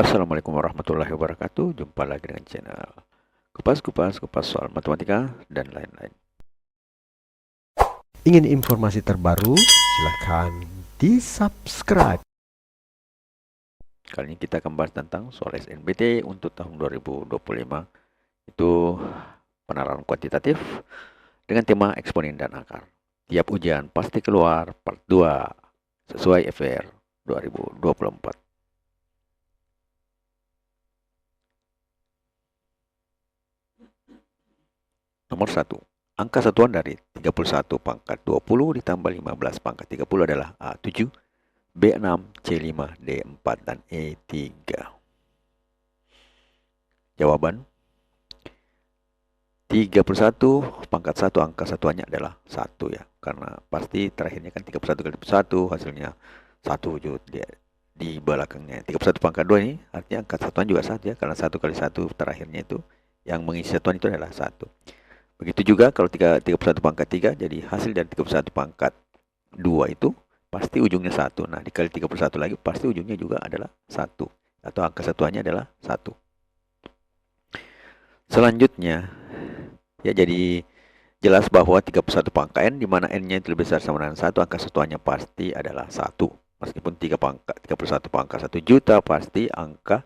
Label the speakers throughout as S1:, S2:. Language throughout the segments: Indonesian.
S1: Assalamualaikum warahmatullahi wabarakatuh. Jumpa lagi dengan channel kupas soal matematika dan lain-lain.
S2: Ingin informasi terbaru? Silahkan di-subscribe.
S1: Kali ini kita akan bahas tentang soal SNBT untuk tahun 2025. Itu penerapan kuantitatif dengan tema eksponen dan akar. Tiap ujian pasti keluar part 2 sesuai FR 2024. Nomor 1. Angka satuan dari 31 pangkat 20 ditambah 15 pangkat 30 adalah A7, B6, C5, D4, dan E3. Jawaban 31 pangkat 1 angka satuannya adalah 1 ya. Karena pasti terakhirnya kan 31 kali 1 hasilnya 1 wujud dia di belakangnya. 31 pangkat 2 ini artinya angka satuan juga 1 ya. Karena 1 kali 1 terakhirnya itu yang mengisi satuan itu adalah 1. Begitu juga kalau 31 pangkat 3, jadi hasil dari 31 pangkat 2 itu pasti ujungnya 1. Nah, dikali 31 lagi pasti ujungnya juga adalah 1. Atau angka satuannya adalah 1. Selanjutnya, ya jadi jelas bahwa 31 pangkat n, di mana n-nya itu lebih besar sama dengan 1, angka satuannya pasti adalah 1. Meskipun 31 pangkat 1 juta, pasti angka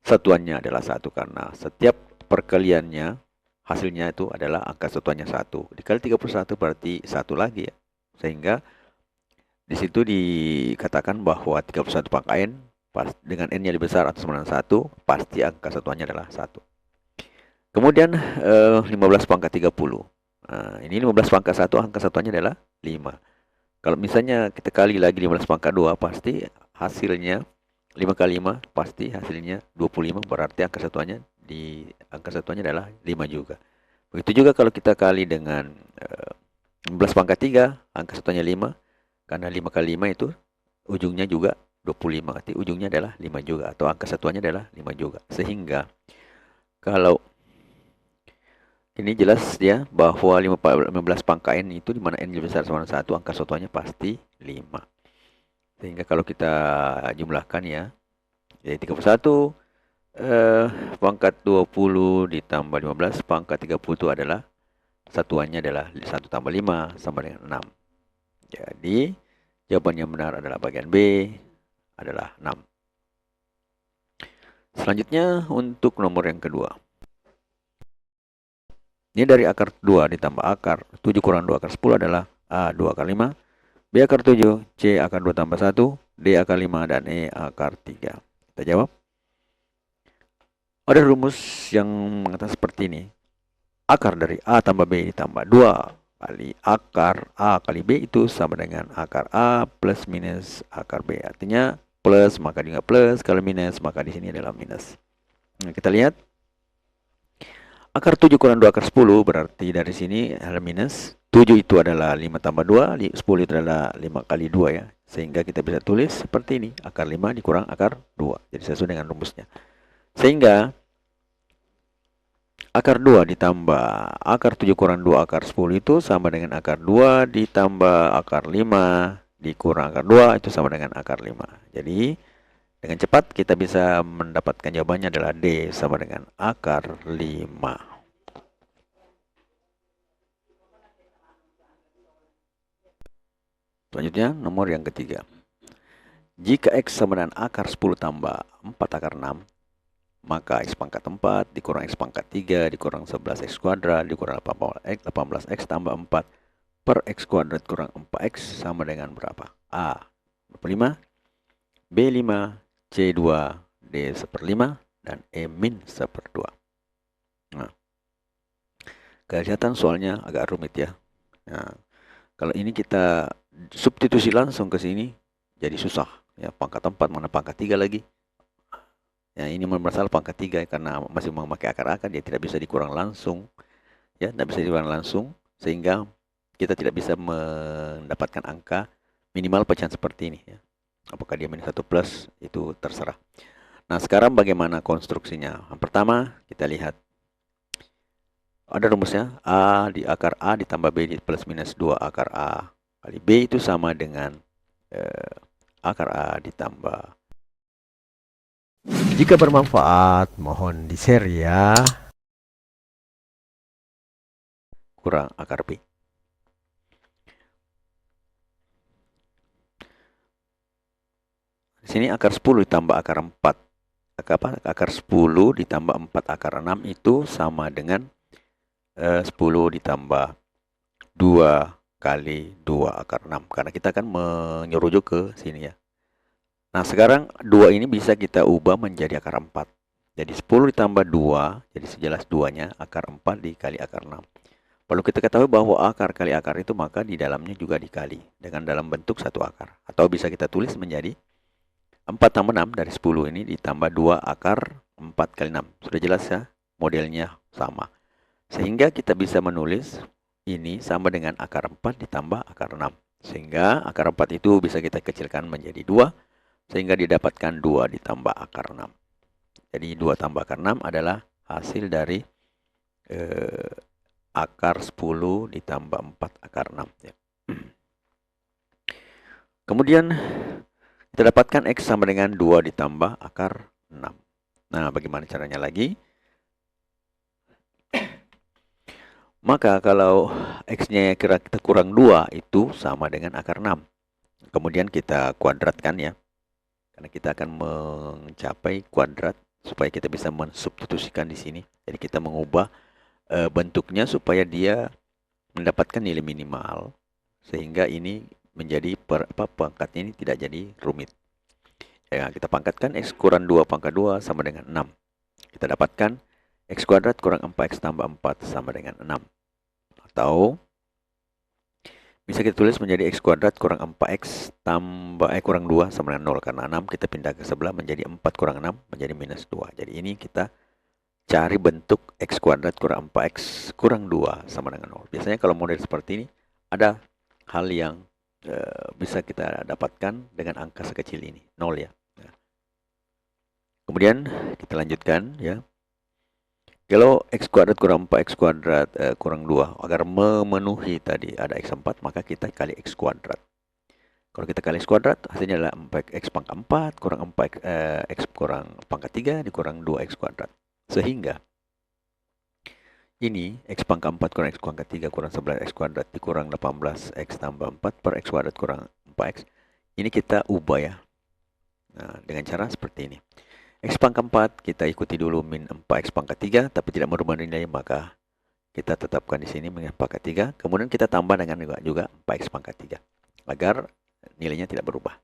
S1: satuannya adalah 1. Karena setiap perkaliannya hasilnya itu adalah angka satuannya 1. Dikali 31 berarti 1 lagi ya. Sehingga di situ dikatakan bahwa 31 pangkat n dengan n-nya lebih besar atau sama dengan 1, pasti angka satuannya adalah 1. Kemudian 15 pangkat 30. Nah, ini 15 pangkat 1, angka satuannya adalah 5. Kalau misalnya kita kali lagi 15 pangkat 2, pasti hasilnya 5 kali 5 pasti hasilnya 25, berarti angka satuannya adalah 5 juga. Begitu juga kalau kita kali dengan 15 pangkat 3, angka satuannya 5. Karena 5 kali 5 itu ujungnya juga 25, arti ujungnya adalah 5 juga. Atau angka satuannya adalah 5 juga. Sehingga kalau ini jelas ya bahwa 15 pangkat n itu dimana n lebih besar sama dengan 1, angka satuannya pasti 5. Sehingga kalau kita jumlahkan ya, jadi 31 pangkat 20 ditambah 15 pangkat 30 itu adalah satuannya adalah 1 tambah 5 sama dengan 6. Jadi jawaban yang benar adalah bagian B, adalah 6. Selanjutnya untuk nomor yang kedua. Ini dari akar 2 ditambah akar 7 kurang 2 akar 10 adalah A 2 akar 5, B akar 7, C akar 2 tambah 1, D akar 5, dan E akar 3. Kita jawab. Ada rumus yang mengatakan seperti ini. Akar dari A tambah B ditambah 2 kali akar A kali B itu sama dengan akar A plus minus akar B. Artinya plus maka juga plus, kalau minus maka di sini adalah minus. Nah, kita lihat. Akar 7 kurang 2 akar 10 berarti dari sini adalah minus. 7 itu adalah 5 tambah 2, 10 itu adalah 5 kali 2 ya. Sehingga kita bisa tulis seperti ini. Akar 5 dikurang akar 2. Jadi sesuai dengan rumusnya. Sehingga akar 2 ditambah akar 7 kurang 2 akar 10 itu sama dengan akar 2 ditambah akar 5 dikurang akar 2 itu sama dengan akar 5. Jadi dengan cepat kita bisa mendapatkan jawabannya adalah D sama dengan akar 5. Selanjutnya nomor yang ketiga. Jika X sama dengan akar 10 tambah 4 akar 6, maka X pangkat 4 dikurang X pangkat 3 dikurang 11X kuadrat dikurang 18X tambah 4 per X kuadrat kurang 4X sama dengan berapa? A 25, B 5, C 2, D 1/5, dan E min 1/2. Nah, kelihatan soalnya agak rumit ya. Nah, kalau ini kita substitusi langsung ke sini, jadi susah. Ya, pangkat 4 mana pangkat 3 lagi. Ya, ini masalah pangkat 3 karena masih memakai akar-akar, dia tidak bisa dikurang langsung. Ya, tidak bisa dikurang langsung, sehingga kita tidak bisa mendapatkan angka minimal pecahan seperti ini. Ya. Apakah dia minus 1 plus, itu terserah. Nah, sekarang bagaimana konstruksinya? Yang pertama, kita lihat. Ada rumusnya, A di akar A ditambah B plus minus 2 akar A kali B itu sama dengan akar A ditambah
S2: Jika bermanfaat, mohon di-share ya.
S1: kurang akar B. Di sini akar 10 ditambah akar 4. Akar 10 ditambah 4 akar 6 itu sama dengan 10 ditambah 2 kali 2 akar 6. Karena kita akan menyerujuk ke sini ya. Nah, sekarang 2 ini bisa kita ubah menjadi akar 4. Jadi 10 ditambah 2, jadi sejelas 2-nya akar 4 dikali akar 6. Perlu kita ketahui bahwa akar kali akar itu maka di dalamnya juga dikali dengan dalam bentuk satu akar. Atau bisa kita tulis menjadi 4 tambah 6 dari 10 ini ditambah 2 akar 4 kali 6. Sudah jelas ya? Modelnya sama. Sehingga kita bisa menulis ini sama dengan akar 4 ditambah akar 6. Sehingga akar 4 itu bisa kita kecilkan menjadi 2. Sehingga didapatkan 2 ditambah akar 6. Jadi 2 tambah akar 6 adalah hasil dari akar 10 ditambah 4 akar 6. Ya. Kemudian kita dapatkan X sama dengan 2 ditambah akar 6. Nah, bagaimana caranya lagi? Maka kalau X-nya kira kita kurang 2 itu sama dengan akar 6. Kemudian kita kuadratkan ya. Karena kita akan mencapai kuadrat supaya kita bisa mensubstitusikan di sini. Jadi kita mengubah bentuknya supaya dia mendapatkan nilai minimal. Sehingga ini menjadi pangkatnya ini tidak jadi rumit. Ya, kita pangkatkan X kurang 2 pangkat 2 sama dengan 6. Kita dapatkan X kuadrat kurang 4X tambah 4 sama dengan 6. Atau bisa kita tulis menjadi X kuadrat kurang 4X tambah kurang 2 sama dengan 0. Karena 6 kita pindah ke sebelah menjadi 4 kurang 6 menjadi minus 2. Jadi ini kita cari bentuk X kuadrat kurang 4X kurang 2 sama dengan 0. Biasanya kalau model seperti ini ada hal yang bisa kita dapatkan dengan angka sekecil ini, 0 ya. Nah. Kemudian kita lanjutkan ya. Kalau X kuadrat kurang 4X kuadrat kurang 2, agar memenuhi tadi ada X4, maka kita kali X kuadrat. Kalau kita kali X kuadrat, hasilnya adalah 4X pangkat 4 kurang 4X kurang pangkat 3 dikurang 2X kuadrat. Sehingga ini X pangkat 4 kurang X pangkat 3 kurang 11X kuadrat dikurang 18X tambah 4 per X kuadrat kurang 4X. Ini kita ubah ya. Nah, dengan cara seperti ini. X pangkat 4 kita ikuti dulu min 4X pangkat 3 tapi tidak merubah nilai, maka kita tetapkan di sini min pangkat 3. Kemudian kita tambah dengan juga 4X pangkat 3 agar nilainya tidak berubah.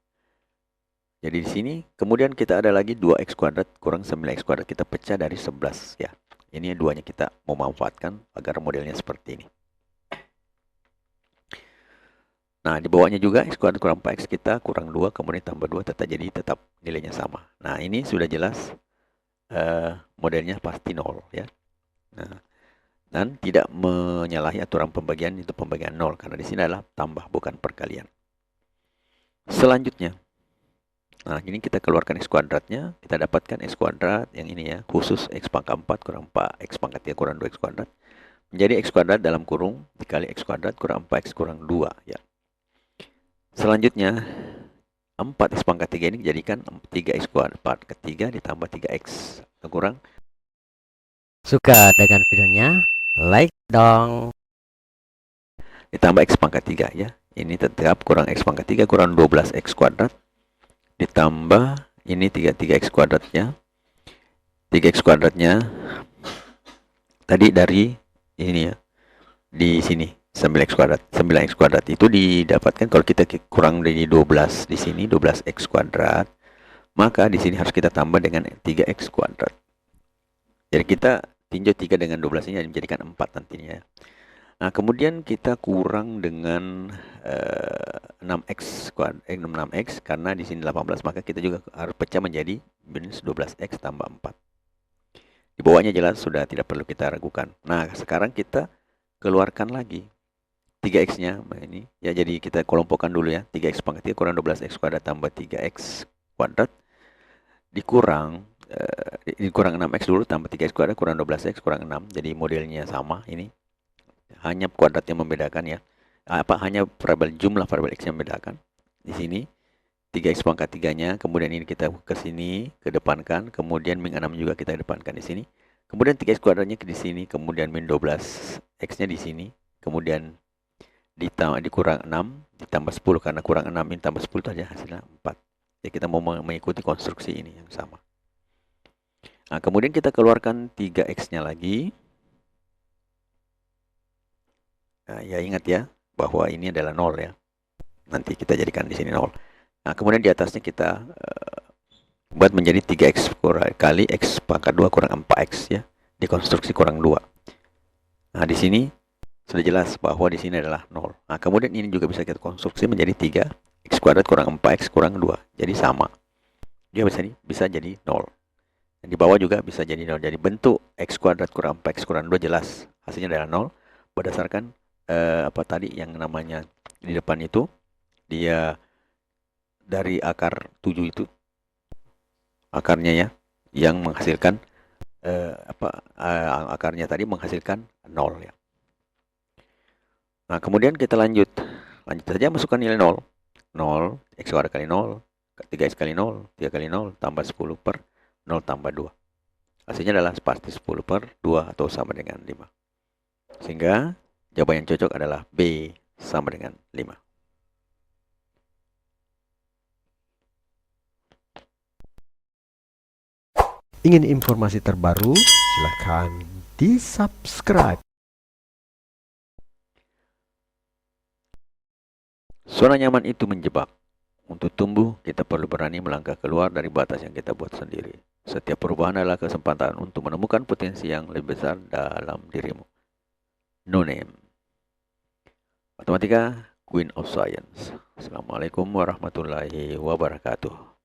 S1: Jadi di sini kemudian kita ada lagi 2X kuadrat kurang 9X kuadrat, kita pecah dari 11 ya. Ini duanya kita memanfaatkan agar modelnya seperti ini. Nah, di bawahnya juga X kuadrat kurang 4X kita kurang 2, kemudian tambah 2, tetap nilainya sama. Nah, ini sudah jelas modelnya pasti 0 ya. Nah, dan tidak menyalahi aturan pembagian, itu pembagian 0. Karena di sini adalah tambah, bukan perkalian. Selanjutnya, nah ini kita keluarkan X kuadratnya, kita dapatkan X kuadrat yang ini ya, khusus X pangkat 4 kurang 4X pangkat 3 kurang 2X kuadrat. Menjadi X kuadrat dalam kurung dikali X kuadrat kurang 4X kurang 2 ya. Selanjutnya 4X pangkat 3 ini dijadikan 3X kuadrat ketiga ditambah 3X kurang.
S3: Suka dengan videonya? Like dong.
S1: Ditambah X pangkat 3 ya. Ini tetap kurang X pangkat 3 kurang 12X kuadrat. Ditambah ini 3X kuadratnya. 3X kuadratnya tadi dari ini ya. Di sini 9X kuadrat. 9X kuadrat itu didapatkan kalau kita kurang dari 12 di sini 12X kuadrat. Maka di sini harus kita tambah dengan 3X kuadrat. Jadi kita tinjau 3 dengan 12 ini menjadikan 4 nantinya. Nah, kemudian kita kurang dengan 6X kuadrat, 6X karena di sini 18, maka kita juga harus pecah menjadi minus 12X tambah 4. Di bawahnya jelas sudah tidak perlu kita ragukan. Nah, sekarang kita keluarkan lagi 3X-nya ini ya, jadi kita kelompokkan dulu ya. 3X pangkat 3 kurang 12X kuadrat tambah 3X kuadrat dikurang 6X dulu tambah 3X kuadrat kurang 12X kurang 6. Jadi modelnya sama ini. Hanya kuadrat yang membedakan ya. Hanya jumlah variabel X yang membedakan. Di sini 3x pangkat 3-nya, kemudian ini kita ke sini, kedepankan, kemudian min 6 juga kita depankan di sini. Kemudian 3x kuadratnya di sini, kemudian min 12x-nya di sini, kemudian dikurang 6, ditambah 10 karena kurang 6 min tambah 10 itu aja hasilnya 4. Jadi kita mau mengikuti konstruksi ini yang sama. Nah, kemudian kita keluarkan 3x-nya lagi. Nah, ya ingat ya, bahwa ini adalah 0 ya. Nanti kita jadikan di sini 0. Nah, kemudian di atasnya kita buat menjadi 3x kali x pangkat 2 kurang 4x ya. Dikonstruksi kurang 2. Nah, di sini sudah jelas bahwa di sini adalah 0. Nah, kemudian ini juga bisa kita konstruksi menjadi 3x kuadrat kurang 4x kurang 2. Jadi sama. Dia bisa jadi 0. Dan di bawah juga bisa jadi 0. Jadi bentuk x kuadrat kurang 4x kurang 2 jelas. Hasilnya adalah 0. Berdasarkan apa tadi yang namanya di depan itu. Dia dari akar 7 itu. Akarnya ya. Yang menghasilkan akarnya tadi menghasilkan 0 ya. Nah, kemudian kita lanjut saja masukkan nilai 0. 0, x kuadrat kali 0, 3x kali 0, 3 kali 0, tambah 10 per 0 tambah 2. Hasilnya adalah pasti 10 per 2 atau sama dengan 5. Sehingga jawaban yang cocok adalah B sama dengan 5.
S2: Ingin informasi terbaru? Silahkan di-subscribe.
S1: Zona nyaman itu menjebak. Untuk tumbuh, kita perlu berani melangkah keluar dari batas yang kita buat sendiri. Setiap perubahan adalah kesempatan untuk menemukan potensi yang lebih besar dalam dirimu. No name. Matematika, Queen of Science. Assalamualaikum warahmatullahi wabarakatuh.